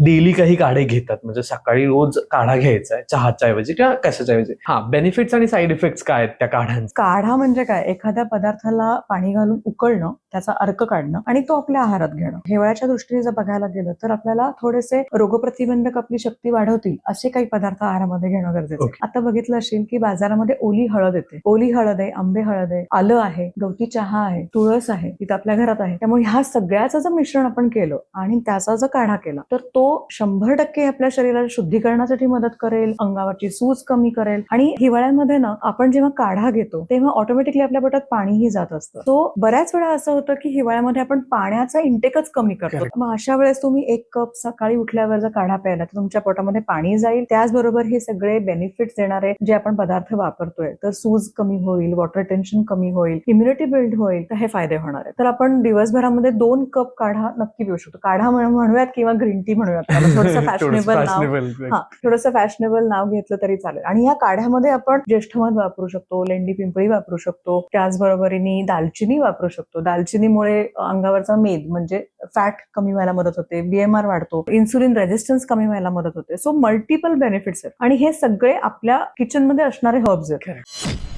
Daily काही काढे घेतात, म्हणजे सकाळी रोज काढा घ्यायचा आहे चहाच्या ऐवजी किंवा कशाच्या ऐवजी, बेनिफिट्स आणि साईड इफेक्ट्स काय आहेत त्या काढ्यांचे? काढा म्हणजे काय, एखाद्या पदार्थाला पाणी घालून उकळणं, त्याचा अर्क काढणं आणि तो आपल्या आहारात घेणं. हिवाळ्याच्या दृष्टीने जर बघायला गेलं तर आपल्याला थोडेसे रोगप्रतिबंधक आपली शक्ती वाढवतील असे काही पदार्थ आहारामध्ये घेणं गरजेचं आहे. आता बघितलं असेल की बाजारामध्ये ओली हळद येते, ओली हळद आहे, आंबे हळद आहे, आलं आहे, गवती चहा आहे, तुळस आहे, तिथं आपल्या घरात आहे. त्यामुळे ह्या सगळ्याचं जर मिश्रण आपण केलं आणि त्याचा जर काढा केला तर तो 100% आपल्या शरीराला शुद्धीकरणासाठी मदत करेल, अंगावरची सूज कमी करेल. आणि हिवाळ्यामध्ये ना आपण जेव्हा काढा घेतो तेव्हा ऑटोमॅटिकली आपल्या पोटात पाणीही जात असतं. तो बऱ्याच वेळा असं होतं की हिवाळ्यामध्ये आपण पाण्याचा इंटेकच कमी करतो. मग अशा वेळेस तुम्ही 1 कप सकाळी उठल्यावर जर काढा प्यायला तर तुमच्या पोटामध्ये पाणी जाईल. त्याचबरोबर हे सगळे बेनिफिट्स देणारे जे आपण पदार्थ वापरतोय, तर सूज कमी होईल, वॉटर टेन्शन कमी होईल, इम्युनिटी बिल्ड होईल, तर हे फायदे होणार आहे. तर आपण दिवसभरामध्ये 2 कप काढा नक्की पिऊ शकतो. काढा म्हणूयात किंवा ग्रीन टी म्हणूयात, थोडंसं फॅशनेबल नाव घेतलं तरी चालेल. आणि या काढ्यामध्ये आपण ज्येष्ठमध वापरू शकतो, लेंडी पिंपळी वापरू शकतो, त्याचबरोबरीने दालचिनी वापरू शकतो. दालचिनीमुळे अंगावरचा मेद म्हणजे फॅट कमी व्हायला मदत होते, BMR वाढतो, इन्सुलिन रेझिस्टन्स कमी व्हायला मदत होते. सो मल्टिपल बेनिफिट्स आहेत आणि हे सगळे आपल्या किचनमध्ये असणारे हर्ब्स आहेत.